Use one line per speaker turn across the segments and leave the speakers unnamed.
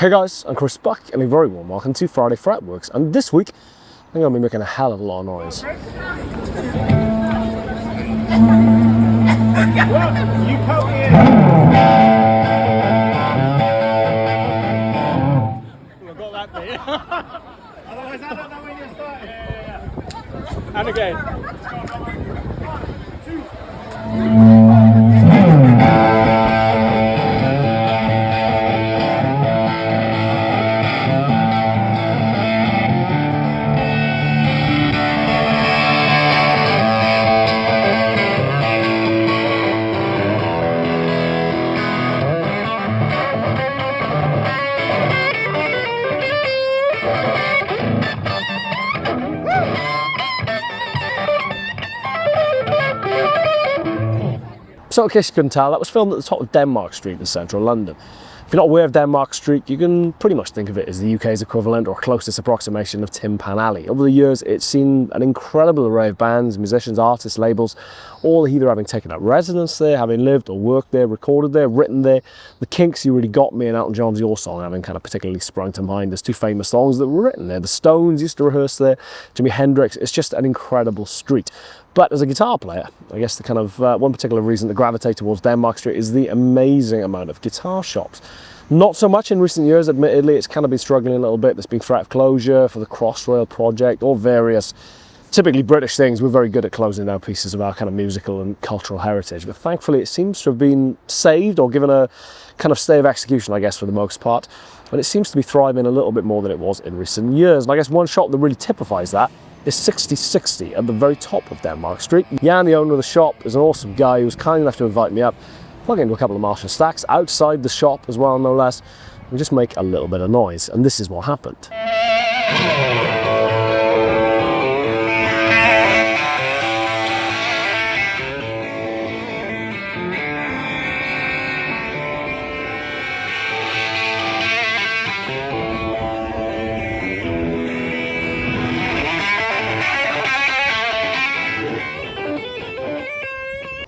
Hey guys, I'm Chris Buck and a very warm welcome to Friday Fretworks, and this week I'm going to be making a hell of a lot of noise.
You poke me in. I've got that bit. Otherwise, I don't know when you start. Yeah. And again.
So in case you couldn't tell, that was filmed at the top of Denmark Street in central London. If you're not aware of Denmark Street, you can pretty much think of it as the UK's equivalent or closest approximation of Tin Pan Alley. Over the years, it's seen an incredible array of bands, musicians, artists, labels, all either having taken up residence there, having lived or worked there, recorded there, written there. The Kinks, You Really Got Me, and Elton John's Your Song having kind of particularly sprung to mind as two famous songs that were written there. The Stones used to rehearse there, Jimi Hendrix. It's just an incredible street. But as a guitar player, I guess the kind of one particular reason to gravitate towards Denmark Street is the amazing amount of guitar shops. Not so much in recent years, admittedly. It's kind of been struggling a little bit. There's been threat of closure for the Crossrail project, or various typically British things. We're very good at closing down pieces of our kind of musical and cultural heritage, but thankfully it seems to have been saved or given a kind of stay of execution, I guess, for the most part. But it seems to be thriving a little bit more than it was in recent years. And I guess one shop that really typifies that is 6060 at the very top of Denmark Street. Jan, the owner of the shop, is an awesome guy who was kind enough to invite me up, plug into a couple of Marshall stacks outside the shop as well, no less, and just make a little bit of noise. And this is what happened.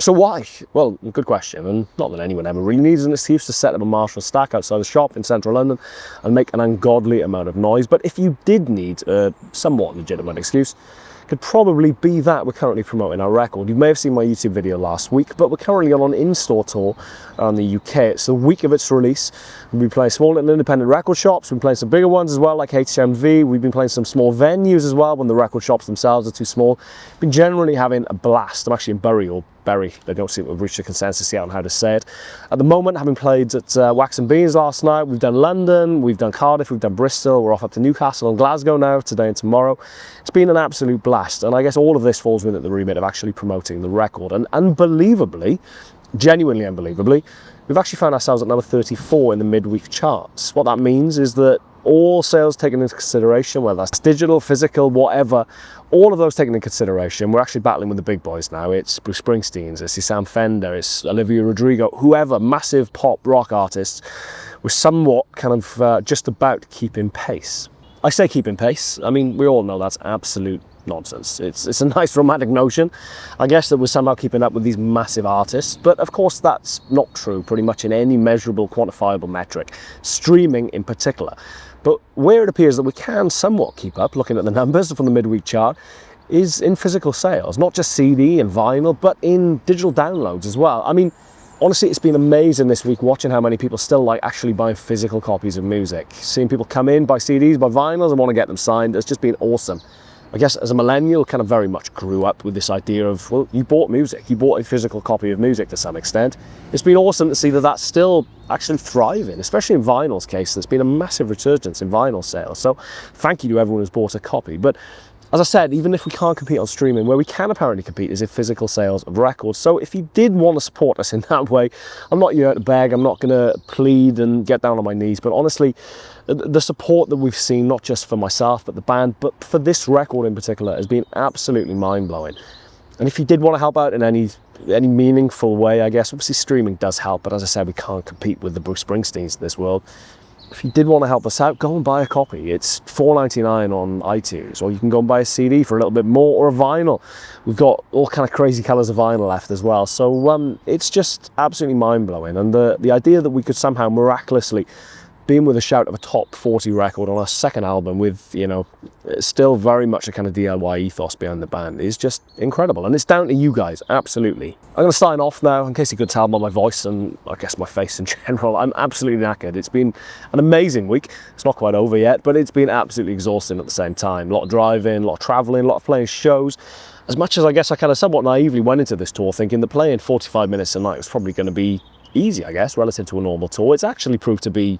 So why? Well, good question, and not that anyone ever really needs an excuse to set up a Marshall stack outside the shop in central London and make an ungodly amount of noise. But if you did need a somewhat legitimate excuse, it could probably be that we're currently promoting our record. You may have seen my YouTube video last week, but we're currently on an in-store tour around the UK. It's the week of its release. We've been playing small and independent record shops. We've been playing some bigger ones as well, like HMV. We've been playing some small venues as well when the record shops themselves are too small. Been generally having a blast. I'm actually in Bury, or Berry. They don't seem to have reached a consensus yet on how to say it. At the moment, having played at Wax and Beans last night, we've done London, we've done Cardiff, we've done Bristol, we're off up to Newcastle and Glasgow now, today and tomorrow. It's been an absolute blast, and I guess all of this falls within the remit of actually promoting the record. And unbelievably, genuinely unbelievably, we've actually found ourselves at number 34 in the midweek charts. What that means is that all sales taken into consideration, whether that's digital, physical, whatever, all of those taken into consideration, we're actually battling with the big boys now. It's Bruce Springsteen's, it's Sam Fender, it's Olivia Rodrigo, whoever, massive pop rock artists. We're somewhat kind of just about keeping pace. I say keeping pace, I mean, we all know that's absolute nonsense. It's a nice romantic notion, I guess, that we're somehow keeping up with these massive artists, but of course that's not true pretty much in any measurable, quantifiable metric, streaming in particular. But where it appears that we can somewhat keep up, looking at the numbers from the midweek chart, is in physical sales, not just CD and vinyl, but in digital downloads as well. I mean, honestly, it's been amazing this week watching how many people still like actually buying physical copies of music. Seeing people come in, buy CDs, buy vinyls, and want to get them signed. It's just been awesome. I guess as a millennial, kind of very much grew up with this idea of, well, you bought music, you bought a physical copy of music to some extent. It's been awesome to see that that's still actually thriving, especially in vinyl's case. There's been a massive resurgence in vinyl sales. So thank you to everyone who's bought a copy. But as I said, even if we can't compete on streaming, where we can apparently compete is in physical sales of records. So if you did want to support us in that way, I'm not here to beg, I'm not going to plead and get down on my knees, but honestly, the support that we've seen, not just for myself, but the band, but for this record in particular, has been absolutely mind-blowing. And if you did want to help out in any meaningful way, I guess, obviously streaming does help, but as I said, we can't compete with the Bruce Springsteens of this world. If you did want to help us out, go and buy a copy. It's $4.99 on iTunes, or you can go and buy a CD for a little bit more, or a vinyl. We've got all kind of crazy colours of vinyl left as well. So it's just absolutely mind-blowing. And the idea that we could somehow miraculously being with a shout of a top 40 record on our second album with, you know, still very much a kind of DIY ethos behind the band is just incredible. And it's down to you guys, absolutely. I'm going to sign off now, in case you could tell by my voice and I guess my face in general. I'm absolutely knackered. It's been an amazing week. It's not quite over yet, but it's been absolutely exhausting at the same time. A lot of driving, a lot of traveling, a lot of playing shows. As much as I guess I kind of somewhat naively went into this tour thinking that playing 45 minutes a night was probably going to be easy, I guess, relative to a normal tour, it's actually proved to be,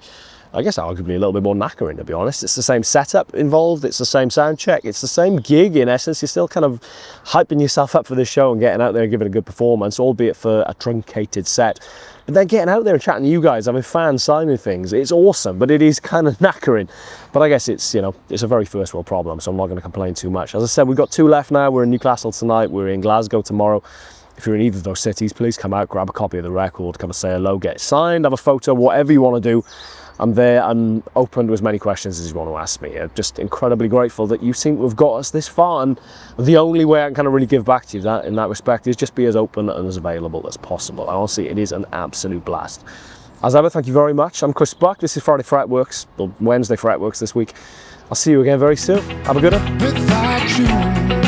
I guess, arguably a little bit more knackering, to be honest. It's the same setup involved, it's the same sound check, it's the same gig in essence. You're still kind of hyping yourself up for this show and getting out there and giving a good performance, albeit for a truncated set. But then getting out there and chatting to you guys, having fans signing things, it's awesome, but it is kind of knackering. But I guess it's, you know, it's a very first world problem, so I'm not going to complain too much. As I said, we've got 2 left now. We're in Newcastle tonight, we're in Glasgow tomorrow. If you're in either of those cities, please come out, grab a copy of the record, come and say hello, get it signed, have a photo, whatever you want to do. I'm there, I'm open to as many questions as you want to ask me. I'm just incredibly grateful that you seem to have got us this far, and the only way I can kind of really give back to you that in that respect is just be as open and as available as possible. And honestly, it is an absolute blast. As ever, thank you very much. I'm Chris Buck, this is Friday Fretworks, or Wednesday Fretworks this week. I'll see you again very soon. Have a good one.